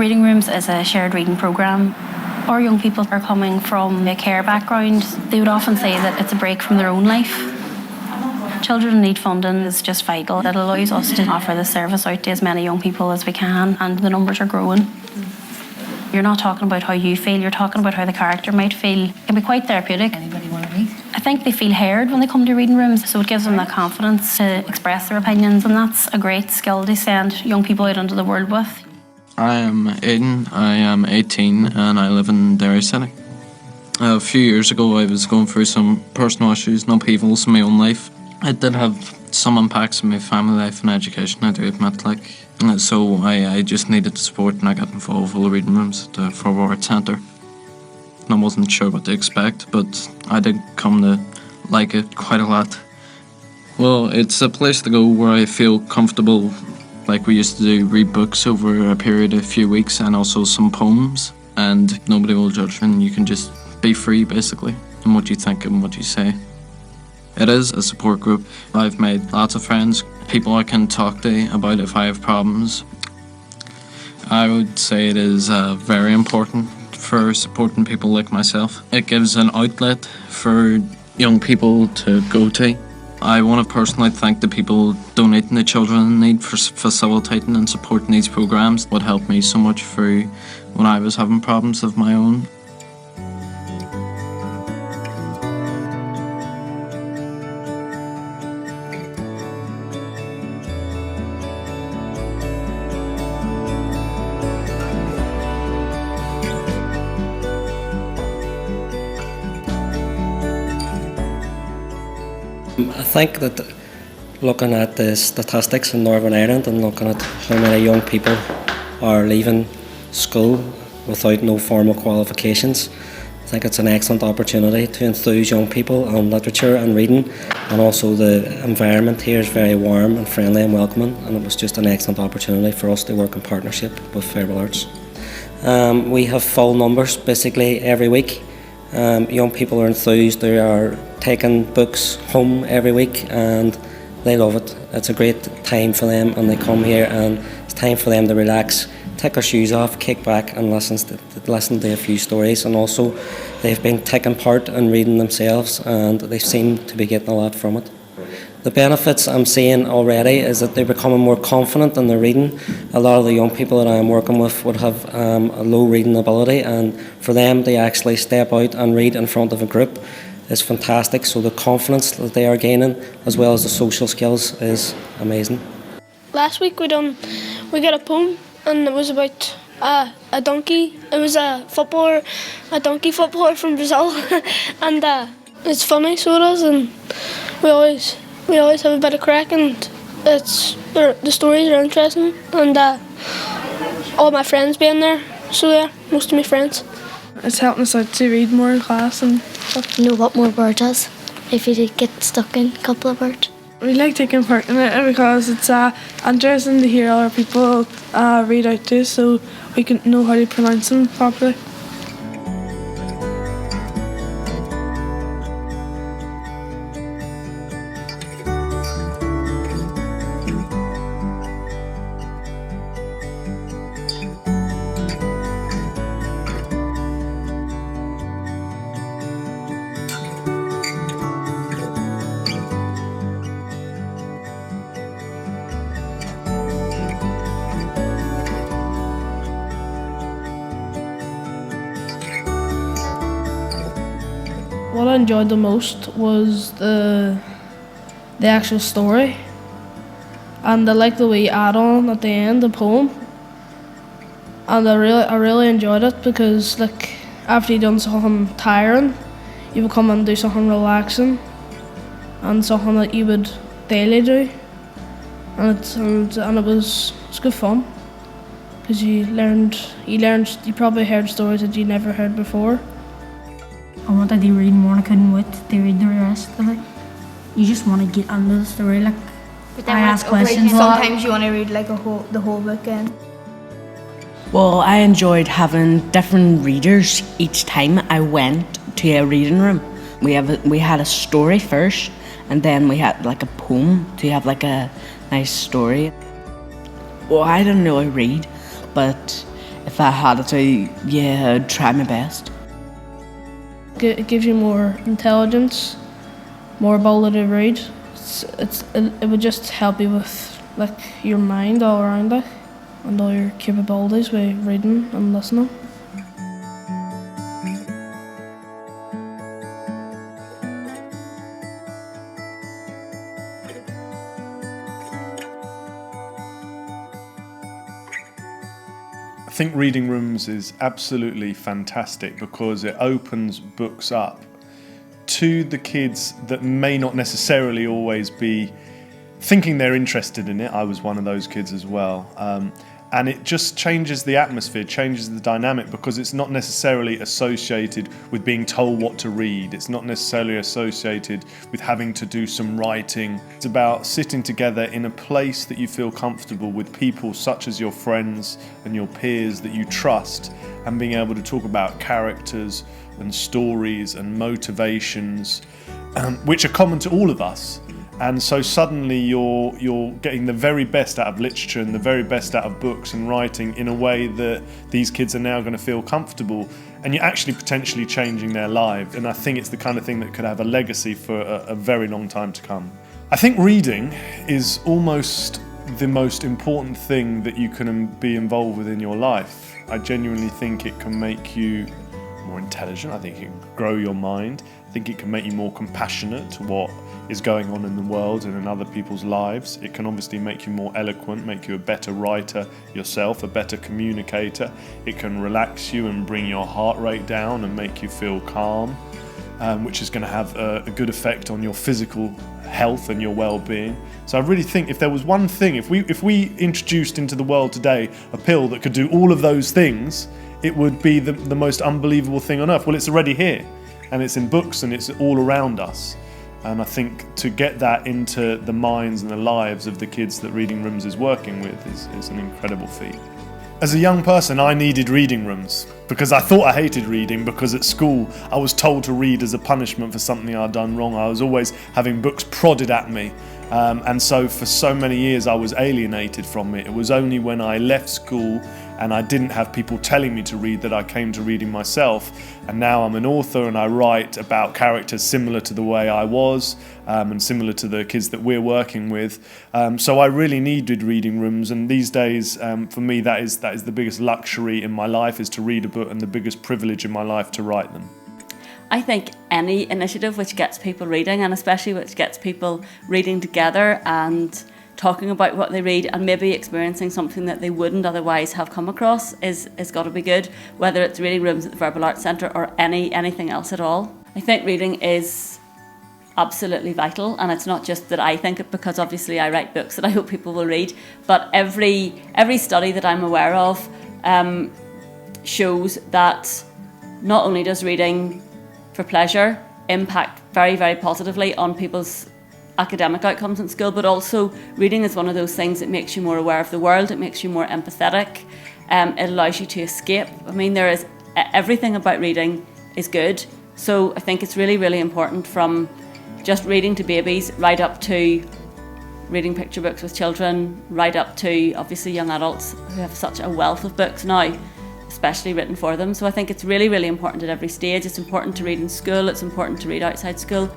Reading Rooms is a shared reading programme. Our young people are coming from a care background. They would often say that it's a break from their own life. Children need funding is just vital. It allows us to offer this service out to as many young people as we can, and the numbers are growing. You're not talking about how you feel, you're talking about how the character might feel. It can be quite therapeutic. Anybody want to read? I think they feel heard when they come to Reading Rooms, so it gives them that confidence to express their opinions, and that's a great skill to send young people out into the world with. I am Aidan, I am 18 and I live in Derry City. A few years ago I was going through some personal issues and upheavals in my own life. It did have some impacts on my family life and education, I do admit, so I just needed support, and I got involved with the Reading Rooms at the Forward Centre. And I wasn't sure what to expect, but I did come to like it quite a lot. Well, it's a place to go where I feel comfortable, like we used to do, read books over a period of a few weeks and also some poems, and nobody will judge, and you can just be free basically in what you think and what you say. It is a support group. I've made lots of friends, people I can talk to about if I have problems. I would say it is very important for supporting people like myself. It gives an outlet for young people to go to. I want to personally thank the people donating to children in need for facilitating and supporting these programs. What helped me so much through when I was having problems of my own. I think that looking at the statistics in Northern Ireland and looking at how many young people are leaving school without no formal qualifications, I think it's an excellent opportunity to enthuse young people on literature and reading, and also the environment here is very warm and friendly and welcoming, and it was just an excellent opportunity for us to work in partnership with Fable Arts. We have full numbers basically every week. Young people are enthused, they are taking books home every week and they love it. It's a great time for them, and they come here and it's time for them to relax, take their shoes off, kick back and listen to a few stories, and also they've been taking part in reading themselves and they seem to be getting a lot from it. The benefits I'm seeing already is that they're becoming more confident in their reading. A lot of the young people that I'm working with would have a low reading ability, and for them to actually step out and read in front of a group is fantastic. So the confidence that they are gaining, as well as the social skills, is amazing. Last week we got a poem, and it was about a donkey. It was a donkey footballer from Brazil, and it's funny, so it is, and we always have a bit of crack, and the stories are interesting, and all my friends being there, so yeah, most of my friends. It's helping us out to read more in class and stuff. Know what more words is, if you did get stuck in a couple of words. We like taking part in it because it's interesting to hear other people read out to us, so we can know how to pronounce them properly. What I enjoyed the most was the actual story, and I like the wee add-on at the end, the poem. And I really enjoyed it because, like, after you've done something tiring, you would come and do something relaxing and something that you would daily do, and it was good fun because you probably heard stories that you never heard before. I wanted to read more and I couldn't wait to read the rest of it. You just want to get under the story, like, I ask questions a lot. Sometimes you want to read like the whole book in. Well, I enjoyed having different readers each time I went to a reading room. We had a story first, and then we had like a poem to have like a nice story. Well, I don't really read, but if I had to, yeah, I'd try my best. It gives you more intelligence, more ability to read. It would just help you with like your mind all around it and all your capabilities with reading and listening. I think reading rooms is absolutely fantastic because it opens books up to the kids that may not necessarily always be thinking they're interested in it. I was one of those kids as well. And it just changes the atmosphere, changes the dynamic, because it's not necessarily associated with being told what to read. It's not necessarily associated with having to do some writing. It's about sitting together in a place that you feel comfortable with people such as your friends and your peers that you trust, and being able to talk about characters and stories and motivations, which are common to all of us. And so suddenly you're getting the very best out of literature and the very best out of books and writing in a way that these kids are now going to feel comfortable, and you're actually potentially changing their lives. And I think it's the kind of thing that could have a legacy for a very long time to come. I think reading is almost the most important thing that you can be involved with in your life. I genuinely think it can make you more intelligent. I think it can grow your mind. I think it can make you more compassionate to what is going on in the world and in other people's lives. It can obviously make you more eloquent, make you a better writer yourself, a better communicator. It can relax you and bring your heart rate down and make you feel calm, which is going to have a good effect on your physical health and your well-being. So I really think if there was one thing, if we introduced into the world today a pill that could do all of those things, it would be the most unbelievable thing on earth. Well, it's already here, and it's in books, and it's all around us. And I think to get that into the minds and the lives of the kids that Reading Rooms is working with is an incredible feat. As a young person, I needed reading rooms because I thought I hated reading, because at school I was told to read as a punishment for something I'd done wrong. I was always having books prodded at me. And so for so many years I was alienated from it. It was only when I left school and I didn't have people telling me to read that I came to reading myself. And now I'm an author and I write about characters similar to the way I was, and similar to the kids that we're working with. So I really needed reading rooms, and these days for me that is the biggest luxury in my life, is to read a book, and the biggest privilege in my life to write them. I think any initiative which gets people reading, and especially which gets people reading together and talking about what they read and maybe experiencing something that they wouldn't otherwise have come across, is got to be good, whether it's reading rooms at the Verbal Arts Centre or anything else at all. I think reading is absolutely vital, and it's not just that I think it, because obviously I write books that I hope people will read, but every study that I'm aware of shows that not only does reading for pleasure impact very, very positively on people's academic outcomes in school, but also reading is one of those things that makes you more aware of the world, it makes you more empathetic, it allows you to escape. I mean, there is everything about reading is good, so I think it's really, really important, from just reading to babies right up to reading picture books with children, right up to obviously young adults who have such a wealth of books now, especially written for them. So I think it's really, really important at every stage. It's important to read in school, it's important to read outside school.